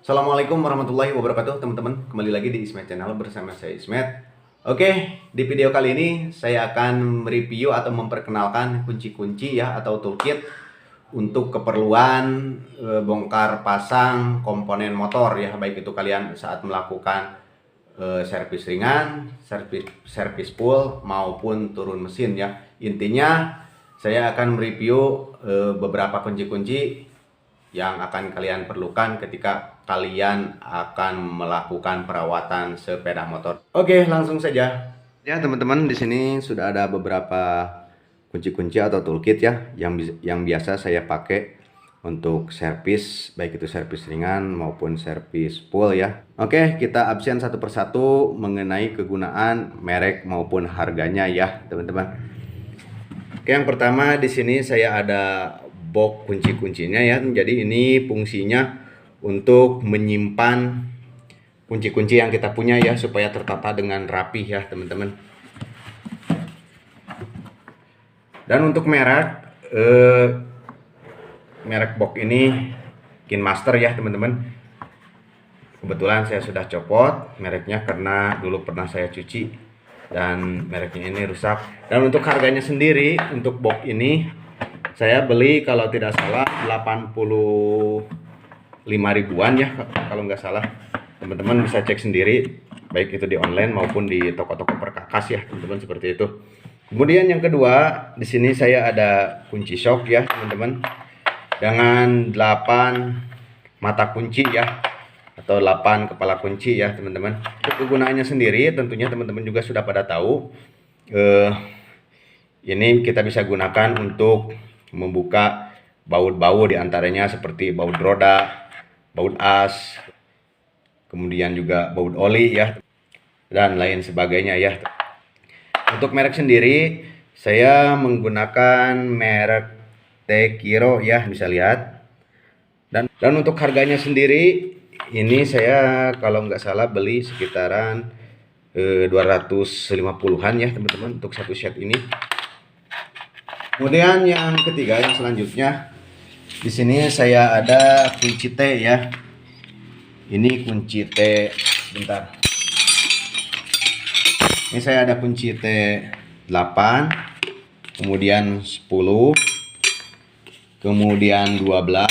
Assalamualaikum warahmatullahi wabarakatuh teman-teman. Kembali lagi di Ismet Channel bersama saya Ismet. Oke, di video kali ini saya akan mereview atau memperkenalkan kunci-kunci ya atau toolkit untuk keperluan bongkar pasang komponen motor ya, baik itu kalian saat melakukan servis ringan, servis full maupun turun mesin ya. Intinya saya akan mereview beberapa kunci-kunci yang akan kalian perlukan ketika kalian akan melakukan perawatan sepeda motor. Oke, langsung saja. Ya, teman-teman, di sini sudah ada beberapa kunci-kunci atau toolkit ya yang biasa saya pakai untuk servis, baik itu servis ringan maupun servis full ya. Oke, kita absen satu persatu mengenai kegunaan, merek maupun harganya ya, teman-teman. Oke, yang pertama di sini saya ada box kunci-kuncinya ya. Jadi ini fungsinya untuk menyimpan kunci-kunci yang kita punya ya, supaya tertata dengan rapi ya, teman-teman. Dan untuk merek box ini Kinemaster ya, teman-teman. Kebetulan saya sudah copot mereknya karena dulu pernah saya cuci dan mereknya ini rusak. Dan untuk harganya sendiri untuk box ini saya beli kalau tidak salah 85 ribuan ya, kalau nggak salah. Teman-teman bisa cek sendiri baik itu di online maupun di toko-toko perkakas ya, teman-teman, seperti itu. Kemudian yang kedua, di sini saya ada kunci shock ya, teman-teman, dengan 8 mata kunci ya, atau 8 kepala kunci ya, teman-teman. Untuk kegunaannya sendiri tentunya teman-teman juga sudah pada tahu. Ini kita bisa gunakan untuk membuka baut-baut, diantaranya seperti baut roda, baut as, kemudian juga baut oli ya, dan lain sebagainya ya. Untuk merek sendiri saya menggunakan merek Tekiro ya, bisa lihat. Dan untuk harganya sendiri ini saya kalau nggak salah beli sekitaran 250-an ya, teman-teman, untuk satu set ini. Kemudian yang ketiga, yang selanjutnya, di sini saya ada kunci T ya. Ini kunci T, bentar. Ini saya ada kunci T8, kemudian 10, kemudian 12,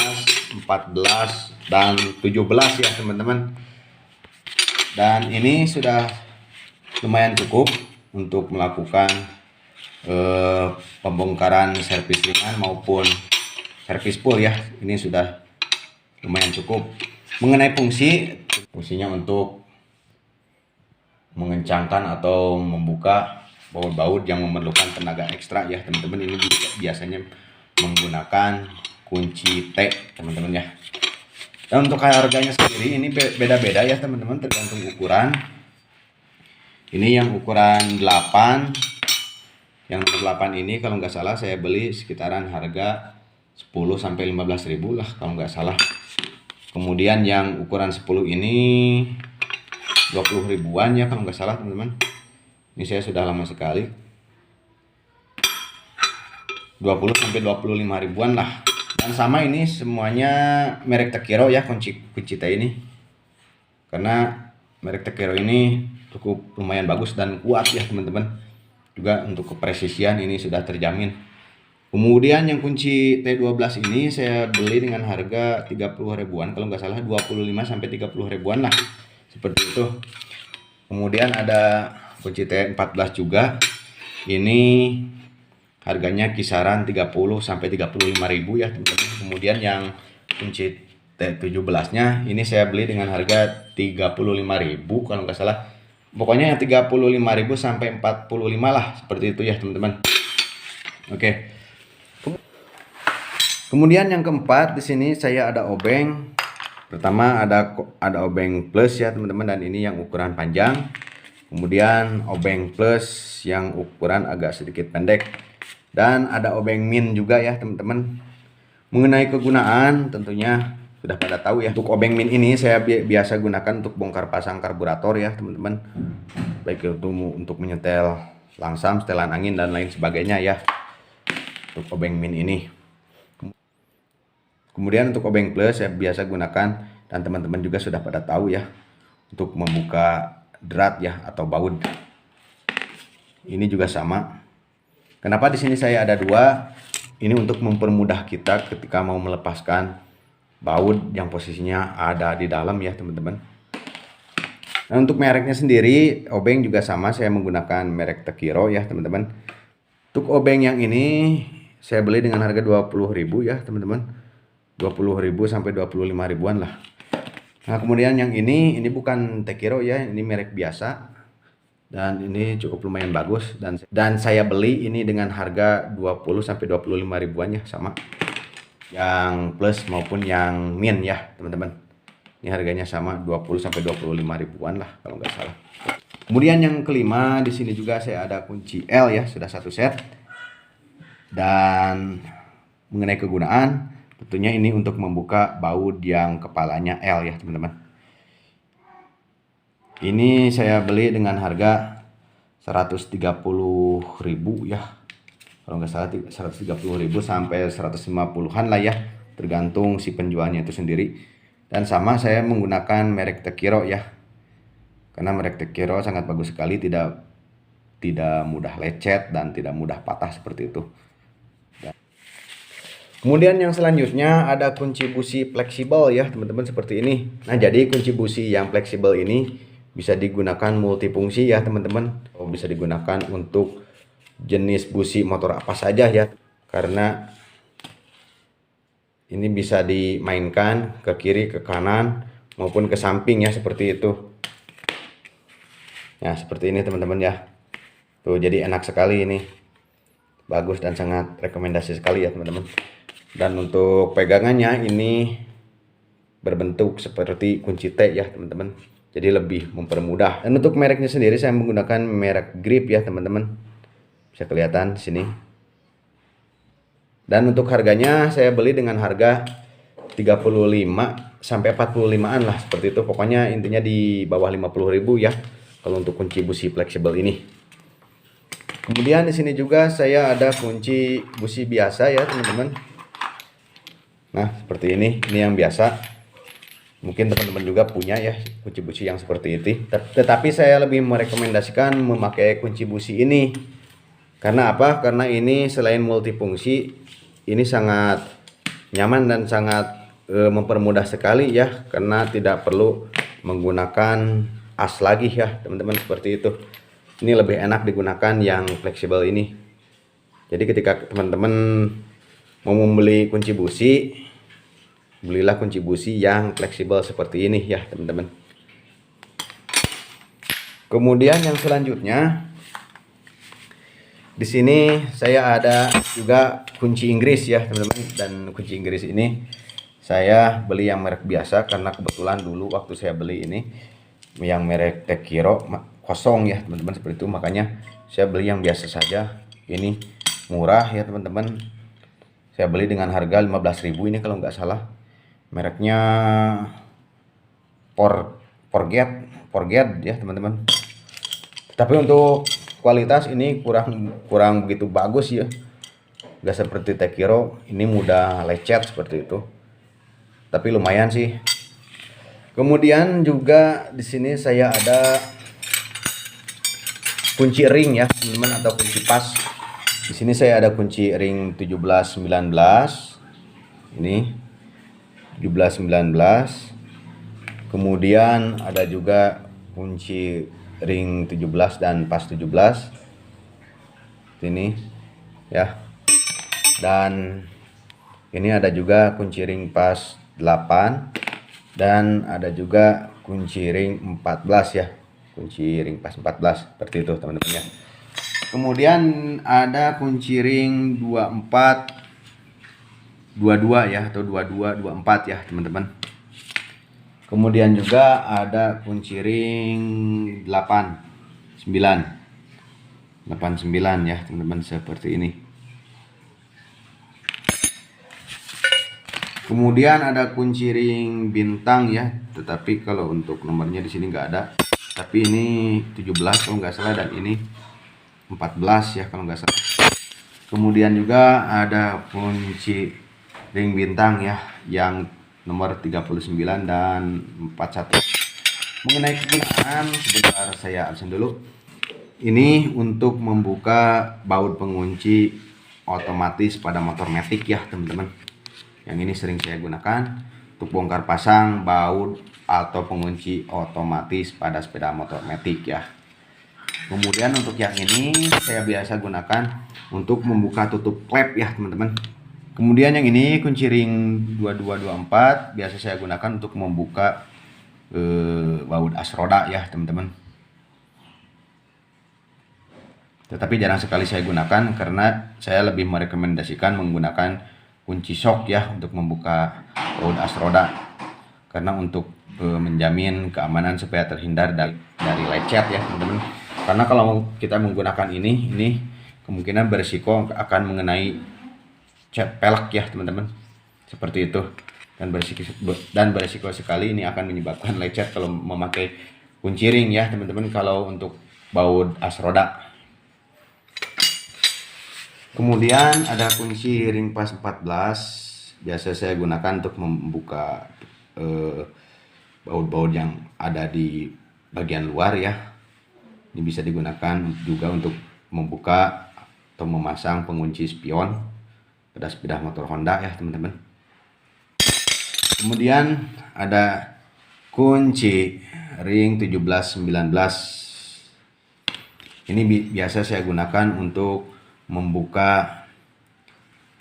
14, dan 17 ya, teman-teman. Dan ini sudah lumayan cukup untuk melakukan pembongkaran servis ringan maupun servis full ya. Ini sudah lumayan cukup. Mengenai fungsinya untuk mengencangkan atau membuka baut-baut yang memerlukan tenaga ekstra ya, teman-teman. Ini biasanya menggunakan kunci T, teman-teman ya. Dan untuk harganya sendiri ini beda-beda ya, teman-teman, tergantung ukuran. Ini yang ukuran 8, yang nomor 8 ini kalau nggak salah saya beli sekitaran harga 10-15 ribu lah kalau nggak salah. Kemudian yang ukuran 10 ini 20 ribuan ya kalau nggak salah, teman-teman. Ini saya sudah lama sekali, 20-25 ribuan lah. Dan sama ini semuanya merek Tekiro ya, kunci T ini, karena merek Tekiro ini cukup lumayan bagus dan kuat ya, teman-teman. Juga untuk kepresisian ini sudah terjamin. Kemudian yang kunci T12 ini saya beli dengan harga 30 ribuan kalau nggak salah, 25-30 ribuan lah, seperti itu. Kemudian ada kunci T14 juga. Ini harganya kisaran 30-35 ribu ya, teman-teman. Kemudian yang kunci T17 nya ini saya beli dengan harga 35 ribu kalau nggak salah. Pokoknya yang 35 ribu sampai 45 lah, seperti itu ya, teman-teman. Oke. Kemudian yang keempat, di sini saya ada obeng. Pertama ada obeng plus ya, teman-teman, dan ini yang ukuran panjang. Kemudian obeng plus yang ukuran agak sedikit pendek. Dan ada obeng min juga ya, teman-teman. Mengenai kegunaan tentunya sudah pada tahu ya. Untuk obeng min ini saya biasa gunakan untuk bongkar pasang karburator ya, teman-teman. Baik itu untuk menyetel langsam, setelan angin dan lain sebagainya ya. Untuk obeng min ini. Kemudian untuk obeng plus saya biasa gunakan Dan teman-teman juga sudah pada tahu ya, untuk membuka drat ya atau baut. Ini juga sama. Kenapa di sini saya ada dua? Ini untuk mempermudah kita ketika mau melepaskan baut yang posisinya ada di dalam ya teman-teman. Nah, untuk mereknya sendiri, obeng juga sama, saya menggunakan merek Takiro ya teman-teman. Untuk obeng yang ini saya beli dengan harga 20.000 ya teman-teman. 20.000 sampai 25 ribuan lah. Nah, kemudian yang ini bukan Takiro ya, ini merek biasa. Dan ini cukup lumayan bagus, dan saya beli ini dengan harga 20 sampai 25 ribuan ya, sama. Yang plus maupun yang min ya, teman-teman. Ini harganya sama 20 sampai 25 ribuan lah kalau nggak salah. Kemudian yang kelima, di sini juga saya ada kunci L ya, sudah satu set. Dan mengenai kegunaan, tentunya ini untuk membuka baut yang kepalanya L ya, teman-teman. Ini saya beli dengan harga 130.000 ya. Kalau nggak salah 130.000 sampai 150-an lah ya, tergantung si penjualnya itu sendiri. Dan sama saya menggunakan merek Takiro ya. Karena merek Takiro sangat bagus sekali, tidak mudah lecet dan tidak mudah patah seperti itu. Kemudian yang selanjutnya ada kunci busi fleksibel ya teman-teman, seperti ini. Nah, jadi kunci busi yang fleksibel ini bisa digunakan multifungsi ya teman-teman. Bisa digunakan untuk jenis busi motor apa saja ya, karena ini bisa dimainkan ke kiri, ke kanan maupun ke samping ya, seperti itu. Ya, seperti ini teman-teman ya. Tuh, jadi enak sekali ini. Bagus dan sangat rekomendasi sekali ya teman-teman. Dan untuk pegangannya ini berbentuk seperti kunci T ya teman-teman. Jadi lebih mempermudah. Dan untuk mereknya sendiri saya menggunakan merek Grip ya teman-teman. Bisa kelihatan di sini. Dan untuk harganya saya beli dengan harga 35 sampai 45-an lah, seperti itu. Pokoknya intinya di bawah 50.000 ya kalau untuk kunci busi fleksibel ini. Kemudian di sini juga saya ada kunci busi biasa ya teman-teman. Nah, seperti ini yang biasa. Mungkin teman-teman juga punya ya kunci busi yang seperti itu. Tetapi saya lebih merekomendasikan memakai kunci busi ini. Karena apa? Karena ini selain multifungsi, ini sangat nyaman dan sangat mempermudah sekali ya. Karena tidak perlu menggunakan as lagi ya teman-teman, seperti itu. Ini lebih enak digunakan yang fleksibel ini. Jadi ketika teman-teman mau membeli kunci busi, belilah kunci busi yang fleksibel seperti ini ya teman-teman. Kemudian yang selanjutnya di sini saya ada juga kunci Inggris ya teman-teman. Dan kunci Inggris ini saya beli yang merek biasa, karena kebetulan dulu waktu saya beli ini yang merek Takiro kosong ya teman-teman, seperti itu. Makanya saya beli yang biasa saja. Ini murah ya teman-teman. Saya beli dengan harga 15.000 ini kalau nggak salah. Mereknya Forget ya teman-teman. Tapi untuk kualitas ini kurang begitu bagus ya. Gak seperti Takiro, ini mudah lecet seperti itu. Tapi lumayan sih. Kemudian juga di sini saya ada kunci ring ya teman-teman, atau kunci pas. Di sini saya ada kunci ring 17 19. Ini 17-19. Kemudian ada juga kunci ring 17 dan pas 17 ini ya. Dan ini ada juga kunci ring pas 8, dan ada juga kunci ring 14 ya, kunci ring pas 14, seperti itu teman-teman ya. Kemudian ada kunci ring 24 22 ya, atau 22 24 ya teman-teman. Kemudian juga ada kunci ring 89 ya teman-teman, seperti ini. Kemudian ada kunci ring bintang ya, tetapi kalau untuk nomornya di sini nggak ada. Tapi ini 17 kalau nggak salah, dan ini 14 ya kalau nggak salah. Kemudian juga ada kunci ring bintang ya, yang nomor 39 dan 41. Mengenai kegunaan, sebentar saya absen dulu. Ini untuk membuka baut pengunci otomatis pada motor matic ya teman-teman. Yang ini sering saya gunakan untuk bongkar pasang baut atau pengunci otomatis pada sepeda motor matic ya. Kemudian untuk yang ini saya biasa gunakan untuk membuka tutup klep ya teman-teman. Kemudian yang ini kunci ring 2224 biasa saya gunakan untuk membuka baut as roda ya teman-teman. Tetapi jarang sekali saya gunakan karena saya lebih merekomendasikan menggunakan kunci shock ya untuk membuka baut as roda. Karena untuk menjamin keamanan supaya terhindar dari lecet ya teman-teman. Karena kalau kita menggunakan ini kemungkinan berisiko akan mengenai cat pelek ya teman-teman. Seperti itu. Dan berisiko sekali ini akan menyebabkan lecet kalau memakai kunci ring ya teman-teman kalau untuk baut as roda. Kemudian ada kunci ring pas 14 biasa saya gunakan untuk membuka baut-baut yang ada di bagian luar ya. Ini bisa digunakan juga untuk membuka atau memasang pengunci spion pada sepeda motor Honda ya teman-teman. Kemudian ada kunci ring 17-19. Ini biasa saya gunakan untuk membuka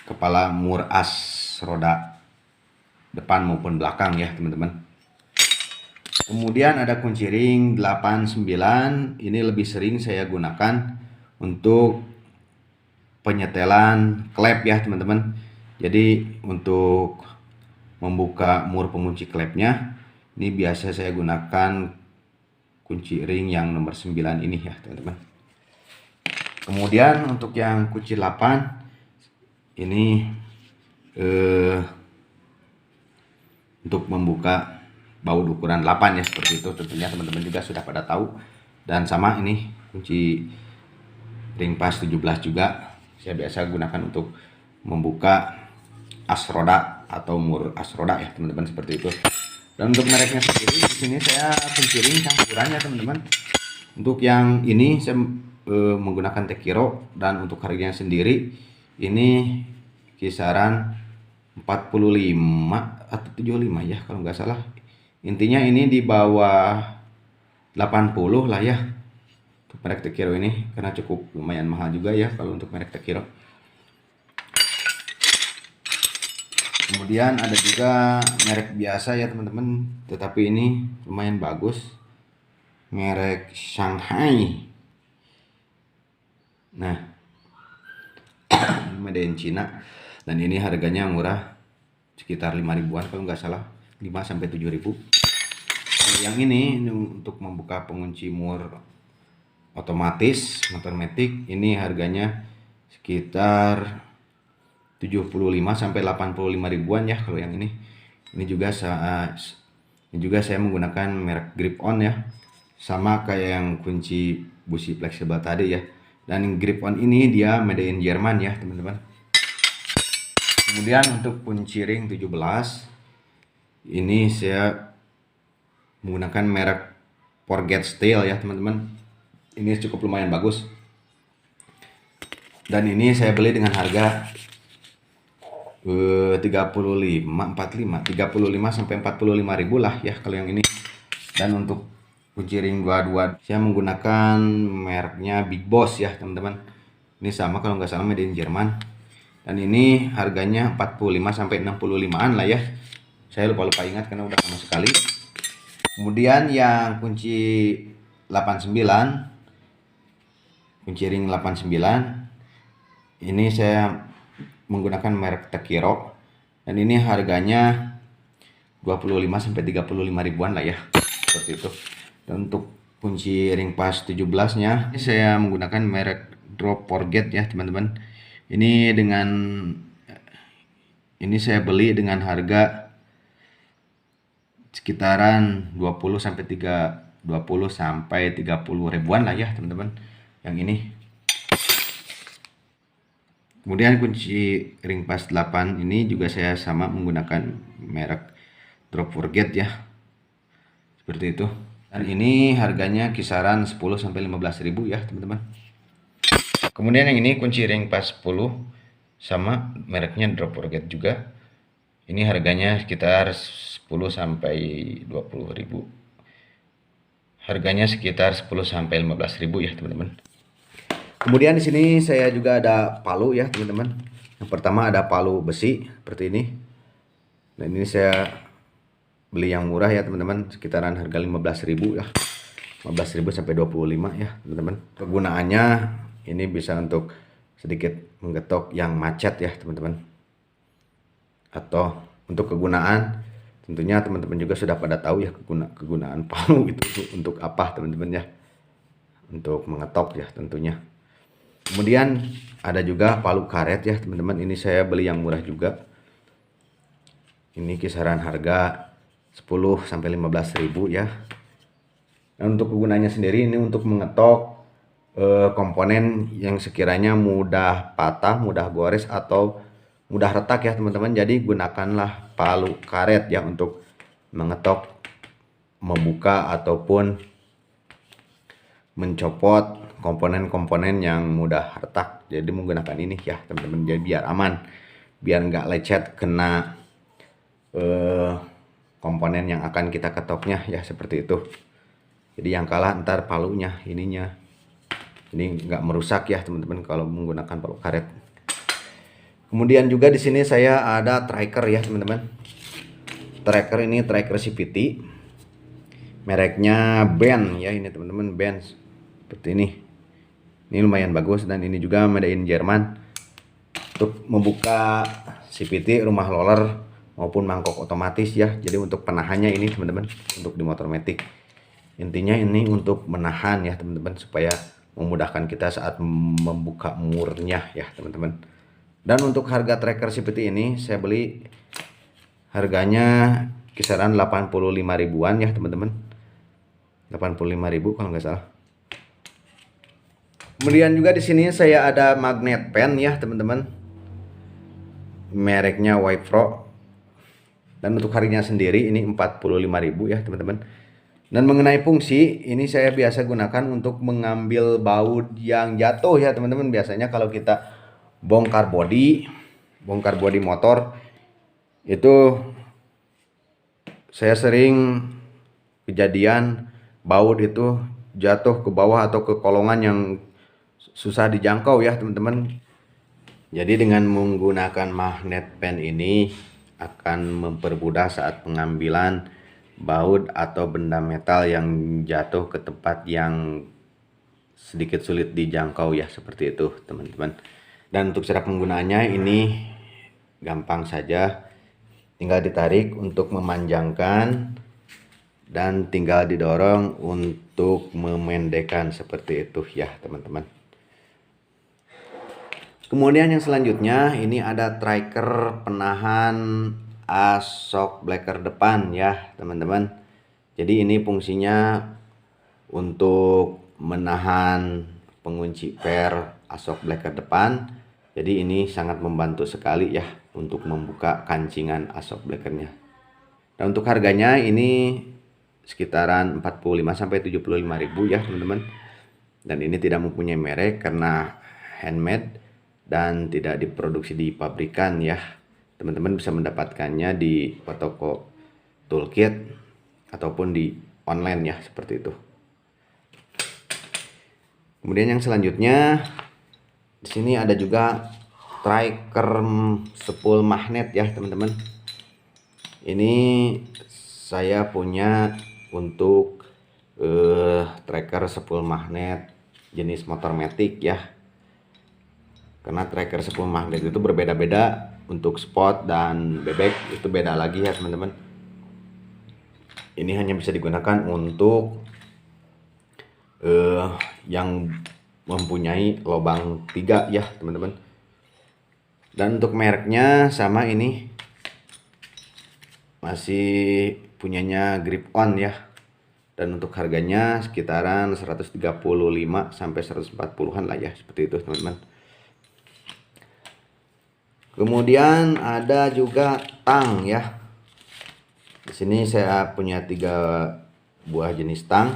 kepala mur as roda depan maupun belakang ya teman-teman. Kemudian ada kunci ring 89. Ini lebih sering saya gunakan untuk penyetelan klep ya teman-teman. Jadi untuk membuka mur pengunci klepnya ini biasa saya gunakan kunci ring yang nomor 9 ini ya teman-teman. Kemudian untuk yang kunci 8 ini untuk membuka baut ukuran 8 ya seperti itu, tentunya teman-teman juga sudah pada tahu. Dan sama ini kunci ring pas 17 juga saya biasa gunakan untuk membuka as roda atau mur as roda ya teman-teman, seperti itu. Dan untuk mereknya sendiri di sini saya kunci ring campurannya teman-teman. Untuk yang ini saya menggunakan Tekiro, dan untuk harganya sendiri ini kisaran 45 atau 75 ya kalau nggak salah. Intinya ini di bawah 80 lah ya untuk merek Tekiro ini, karena cukup lumayan mahal juga ya kalau untuk merek Tekiro. Kemudian ada juga merek biasa ya teman-teman, tetapi ini lumayan bagus, merek Shanghai. Nah, made in China, dan ini harganya murah, sekitar 5 ribuan kalau nggak salah, 5-7 ribu. Yang ini untuk membuka pengunci mur otomatis motor matic, ini harganya sekitar 75-85 ribuan ya kalau yang ini. Ini juga saya menggunakan merek grip on ya, sama kayak yang kunci busi fleksibel tadi ya. Dan grip on ini dia made in Jerman ya teman-teman. Kemudian untuk kunci ring 17 ini saya menggunakan merek Forget Steel ya teman-teman. Ini cukup lumayan bagus, dan ini saya beli dengan harga 35 ribu lah ya kalau yang ini. Dan untuk kunci ring 22 saya menggunakan mereknya Big Boss ya teman-teman. Ini sama kalau nggak salah made in Jerman, dan ini harganya 45-65an lah ya. Saya lupa ingat karena udah lama sekali. Kemudian yang kunci 89, kunci ring 89 ini saya menggunakan merek Tekiro, dan ini harganya 25-35 ribuan lah ya, seperti itu. Dan untuk kunci ring pas 17 nya ini saya menggunakan merek Drop Forget ya teman-teman. Ini saya beli dengan harga sekitaran 20 sampai 30 ribuan lah ya teman-teman yang ini. Kemudian kunci ring pas 8 ini juga saya sama menggunakan merek drop forget ya, seperti itu. Dan ini harganya kisaran 10 sampai 15.000 ya teman-teman. Kemudian yang ini kunci ring pas 10, sama mereknya drop forget juga. Ini harganya sekitar 10 sampai 20.000. Harganya sekitar 10 sampai 15.000 ya teman-teman. Kemudian di sini saya juga ada palu ya teman-teman. Yang pertama ada palu besi seperti ini. Dan ini saya beli yang murah ya teman-teman, sekitaran harga 15.000 ya. 15.000 sampai 25 ya teman-teman. Kegunaannya ini bisa untuk sedikit menggetok yang macet ya teman-teman. Atau untuk kegunaan, tentunya teman-teman juga sudah pada tahu ya kegunaan palu itu untuk apa teman-teman ya. Untuk mengetok ya tentunya. Kemudian ada juga palu karet ya teman-teman. Ini saya beli yang murah juga. Ini kisaran harga 10 sampai 15.000 ya. Dan untuk kegunaannya sendiri ini untuk mengetok komponen yang sekiranya mudah patah, mudah gores atau mudah retak ya teman-teman. Jadi gunakanlah palu karet ya untuk mengetok, membuka ataupun mencopot komponen-komponen yang mudah retak. Jadi menggunakan ini ya teman-teman, jadi biar aman, biar nggak lecet kena komponen yang akan kita ketoknya ya, seperti itu. Jadi yang kalah ntar palunya, ininya ini nggak merusak ya teman-teman kalau menggunakan palu karet. Kemudian juga di sini saya ada tracker ya teman-teman. Tracker ini tracker CVT, mereknya Bend ya ini teman-teman, Bend seperti ini. Ini lumayan bagus dan ini juga made in Jerman. Untuk membuka CVT, rumah roller maupun mangkok otomatis ya. Jadi untuk penahannya ini teman-teman, untuk di motor matic. Intinya ini untuk menahan ya teman-teman, supaya memudahkan kita saat membuka murnya ya teman-teman. Dan untuk harga tracker CVT ini saya beli harganya kisaran 85 ribuan ya teman-teman. 85.000 kalau nggak salah. Kemudian juga di sini saya ada magnet pen ya teman-teman. Mereknya White Pro. Dan untuk harganya sendiri ini 45.000 ya teman-teman. Dan mengenai fungsi, ini saya biasa gunakan untuk mengambil baut yang jatuh ya teman-teman. Biasanya kalau kita bongkar bodi motor, itu saya sering kejadian baut itu jatuh ke bawah atau ke kolongan yang susah dijangkau ya teman-teman. Jadi dengan menggunakan magnet pen ini akan mempermudah saat pengambilan baut atau benda metal yang jatuh ke tempat yang sedikit sulit dijangkau ya, seperti itu teman-teman. Dan untuk cara penggunaannya ini gampang saja, tinggal ditarik untuk memanjangkan dan tinggal didorong untuk memendekkan, seperti itu ya teman-teman. Kemudian yang selanjutnya ini ada tracker penahan shock breaker depan ya teman-teman. Jadi ini fungsinya untuk menahan pengunci per shock breaker depan. Jadi ini sangat membantu sekali ya untuk membuka kancingan shock breakernya. Dan untuk harganya ini sekitaran 45 sampai 75.000 ya teman-teman. Dan ini tidak mempunyai merek karena handmade dan tidak diproduksi di pabrikan ya. Teman-teman bisa mendapatkannya di toko toolkit ataupun di online ya, seperti itu. Kemudian yang selanjutnya di sini ada juga tracker spool magnet ya teman-teman. Ini saya punya untuk tracker spool magnet jenis motor matic ya. Karena tracker spool magnet itu berbeda-beda, untuk spot dan bebek itu beda lagi ya teman-teman. Ini hanya bisa digunakan untuk yang mempunyai lubang 3 ya teman-teman. Dan untuk mereknya sama, ini masih punyanya Grip On ya. Dan untuk harganya sekitaran 135 sampai 140-an lah ya, seperti itu teman-teman. Kemudian ada juga tang ya. Di sini saya punya 3 buah jenis tang.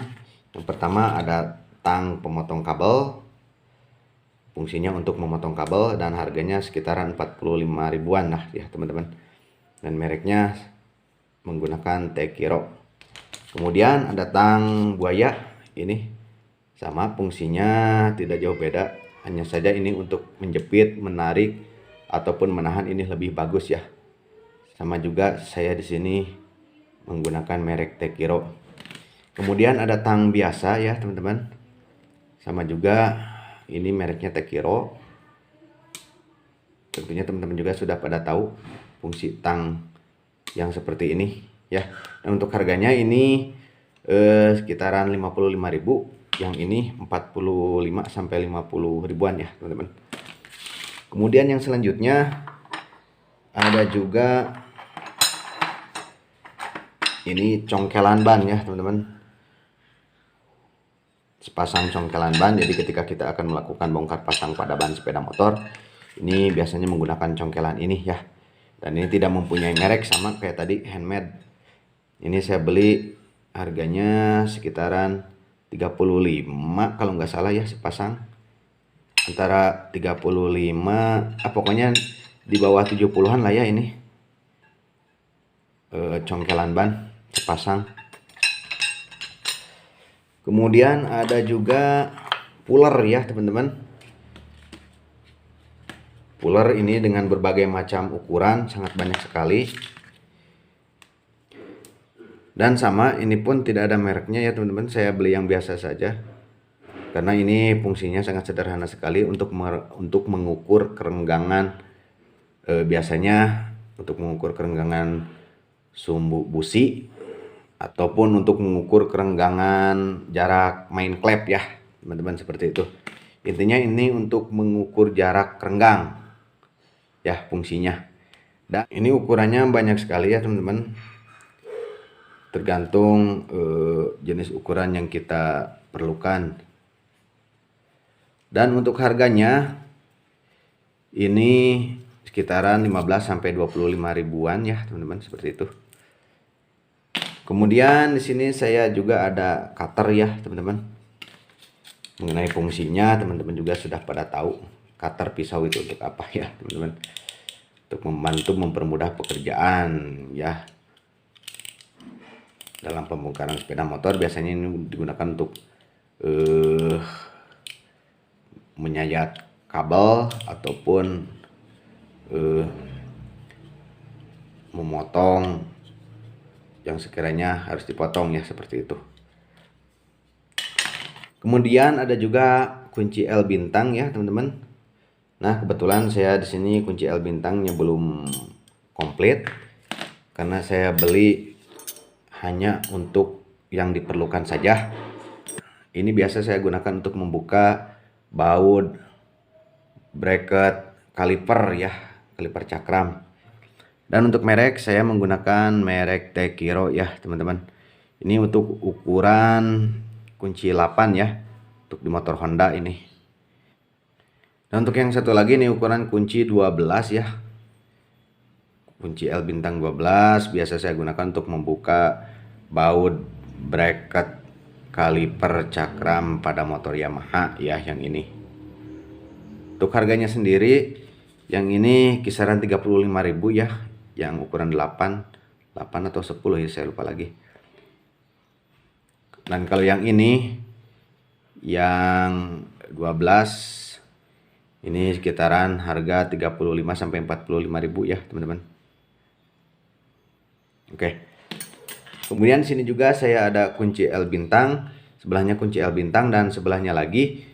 Yang pertama ada tang pemotong kabel. Fungsinya untuk memotong kabel dan harganya sekitaran 45 ribuan lah ya teman-teman. Dan mereknya menggunakan Tekiro. Kemudian ada tang buaya. Ini sama fungsinya tidak jauh beda. Hanya saja ini untuk menjepit, menarik ataupun menahan ini lebih bagus ya. Sama juga saya di sini menggunakan merek Tekiro. Kemudian ada tang biasa ya teman-teman. Sama juga ini mereknya Tekiro. Tentunya teman-teman juga sudah pada tahu fungsi tang yang seperti ini ya. Dan untuk harganya ini sekitaran 55.000, yang ini 45 sampai 50 ribuan ya teman-teman. Kemudian yang selanjutnya ada juga ini congkelan ban ya teman-teman. Sepasang congkelan ban, jadi ketika kita akan melakukan bongkar pasang pada ban sepeda motor, ini biasanya menggunakan congkelan ini ya. Dan ini tidak mempunyai merek, sama kayak tadi handmade. Ini saya beli harganya sekitaran 35 kalau nggak salah ya sepasang. Antara 35, pokoknya di bawah 70-an lah ya ini. Congkelan ban sepasang. Kemudian ada juga puller ya teman-teman. Puller ini dengan berbagai macam ukuran, sangat banyak sekali. Dan sama, ini pun tidak ada mereknya ya teman-teman. Saya beli yang biasa saja. Karena ini fungsinya sangat sederhana sekali untuk mengukur kerenggangan. Biasanya untuk mengukur kerenggangan sumbu busi, ataupun untuk mengukur kerenggangan jarak main klep ya teman-teman, seperti itu. Intinya ini untuk mengukur jarak kerenggang ya fungsinya. Dan ini ukurannya banyak sekali ya teman-teman, tergantung jenis ukuran yang kita perlukan. Dan untuk harganya ini sekitaran 15 sampai 25 ribuan ya teman-teman, seperti itu. Kemudian di sini saya juga ada cutter ya teman-teman. Mengenai fungsinya teman-teman juga sudah pada tahu. Cutter pisau itu untuk apa ya teman-teman? Untuk membantu mempermudah pekerjaan ya. Dalam pembongkaran sepeda motor biasanya ini digunakan untuk menyayat kabel ataupun memotong yang sekiranya harus dipotong ya, seperti itu. Kemudian ada juga kunci L bintang ya teman-teman. Nah kebetulan saya di sini kunci L bintangnya belum komplit karena saya beli hanya untuk yang diperlukan saja. Ini biasa saya gunakan untuk membuka baut bracket kaliper ya, kaliper cakram. Dan untuk merek saya menggunakan merek Tekiro ya teman-teman. Ini untuk ukuran kunci 8 ya, untuk di motor Honda ini. Dan untuk yang satu lagi ini ukuran kunci 12 ya. Kunci L bintang 12 biasa saya gunakan untuk membuka baut bracket kaliper cakram pada motor Yamaha ya, yang ini. Untuk harganya sendiri yang ini kisaran 35.000 ya, yang ukuran 8 atau 10 ya, saya lupa lagi. Dan kalau yang ini yang 12 ini sekitaran harga 35 sampai 45.000 ya teman-teman. Oke. Kemudian sini juga saya ada kunci L bintang, sebelahnya kunci L bintang, dan sebelahnya lagi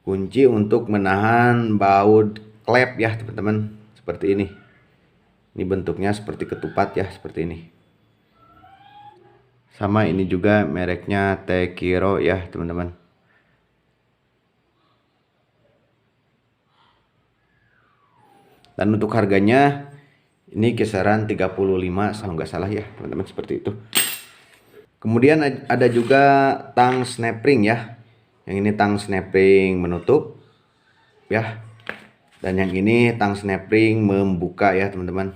kunci untuk menahan baut klep ya teman-teman, seperti ini. Ini bentuknya seperti ketupat ya, seperti ini. Sama ini juga mereknya Tekiro ya teman-teman. Dan untuk harganya ini kisaran 35 kalau nggak salah ya teman-teman, seperti itu. Kemudian ada juga tang snap ring ya. Yang ini tang snap ring menutup ya. Dan yang ini tang snap ring membuka ya teman-teman.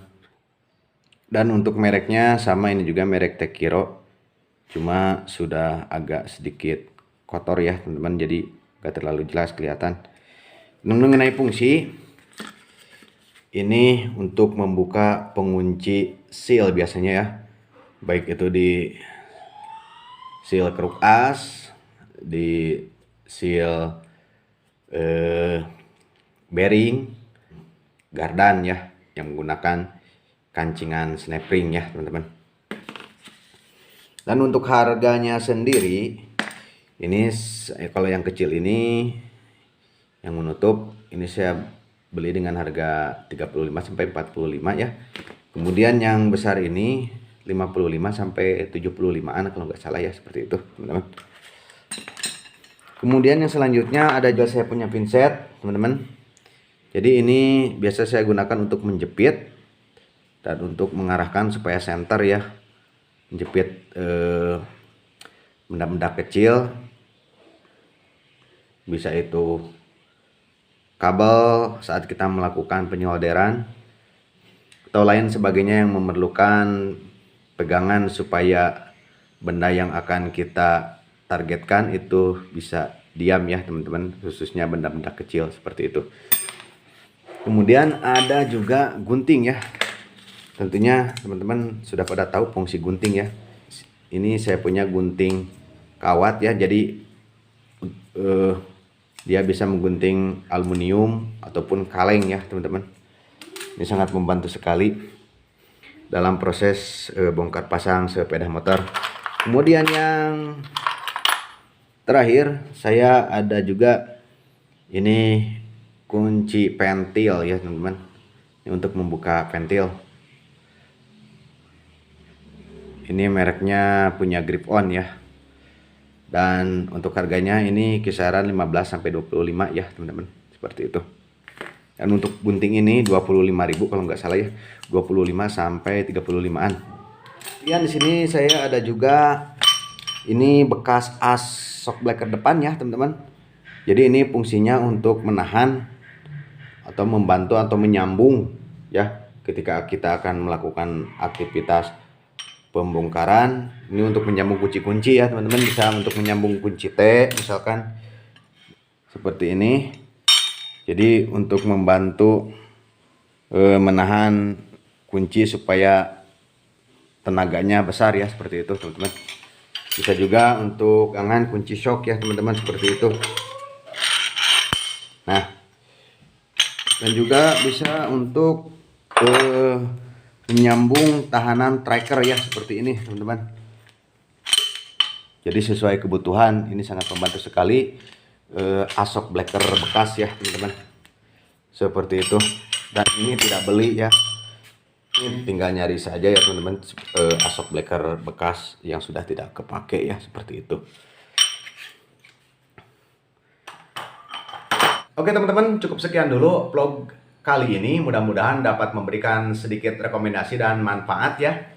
Dan untuk mereknya sama, ini juga merek Tekiro, cuma sudah agak sedikit kotor ya teman-teman, jadi gak terlalu jelas kelihatan. Mengenai fungsi, ini untuk membuka pengunci seal biasanya ya, baik itu di seal keruk as, di seal bearing, gardan ya, yang menggunakan kancingan snap ring ya teman-teman. Dan untuk harganya sendiri, ini kalau yang kecil ini yang menutup, ini saya beli dengan harga 35 sampai 45 ya. Kemudian yang besar ini 55 sampai 75-an kalau nggak salah ya, seperti itu teman-teman. Kemudian yang selanjutnya ada juga saya punya pinset teman-teman. Jadi ini biasa saya gunakan untuk menjepit dan untuk mengarahkan supaya center ya, menjepit benda-benda kecil, bisa itu kabel saat kita melakukan penyolderan atau lain sebagainya yang memerlukan pegangan supaya benda yang akan kita targetkan itu bisa diam ya teman-teman, khususnya benda-benda kecil seperti itu. Kemudian ada juga gunting ya, tentunya teman-teman sudah pada tahu fungsi gunting ya. Ini saya punya gunting kawat ya, jadi dia bisa menggunting aluminium ataupun kaleng ya teman-teman. Ini sangat membantu sekali dalam proses bongkar pasang sepeda motor. Kemudian yang terakhir saya ada juga ini kunci pentil ya teman-teman. Ini untuk membuka pentil. Ini mereknya punya grip on ya. Dan untuk harganya ini kisaran 15 sampai 25 ya teman-teman, seperti itu. Dan untuk gunting ini 25.000 kalau nggak salah ya, 25 sampai 35-an. Kemudian di sini saya ada juga ini bekas as shock breaker depan ya teman-teman. Jadi ini fungsinya untuk menahan atau membantu atau menyambung ya ketika kita akan melakukan aktivitas pembongkaran. Ini untuk menyambung kunci-kunci ya teman-teman, bisa untuk menyambung kunci T misalkan seperti ini. Jadi untuk membantu menahan kunci supaya tenaganya besar ya, seperti itu teman-teman. Bisa juga untuk gangan kunci shock ya teman-teman, seperti itu. Nah, dan juga bisa untuk menyambung tahanan tracker ya, seperti ini teman-teman. Jadi sesuai kebutuhan, ini sangat membantu sekali. Asok breaker bekas ya teman-teman, seperti itu. Dan ini tidak beli ya, ini tinggal nyari saja ya teman-teman. Asok breaker bekas yang sudah tidak kepake ya, seperti itu. Oke teman-teman, cukup sekian dulu vlog kali ini. Mudah-mudahan dapat memberikan sedikit rekomendasi dan manfaat ya.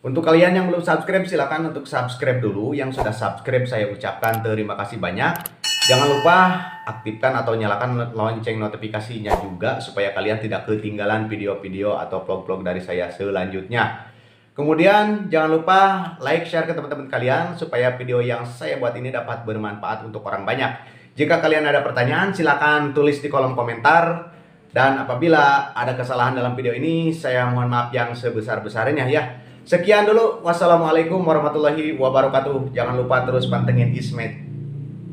Untuk kalian yang belum subscribe, silakan untuk subscribe dulu. Yang sudah subscribe, saya ucapkan terima kasih banyak. Jangan lupa aktifkan atau nyalakan lonceng notifikasinya juga, supaya kalian tidak ketinggalan video-video atau vlog-vlog dari saya selanjutnya. Kemudian jangan lupa like, share ke teman-teman kalian, supaya video yang saya buat ini dapat bermanfaat untuk orang banyak. Jika kalian ada pertanyaan, silakan tulis di kolom komentar. Dan apabila ada kesalahan dalam video ini, saya mohon maaf yang sebesar-besarnya ya. Sekian dulu. Wassalamualaikum warahmatullahi wabarakatuh. Jangan lupa terus pantengin Ismet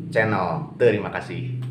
Channel. Terima kasih.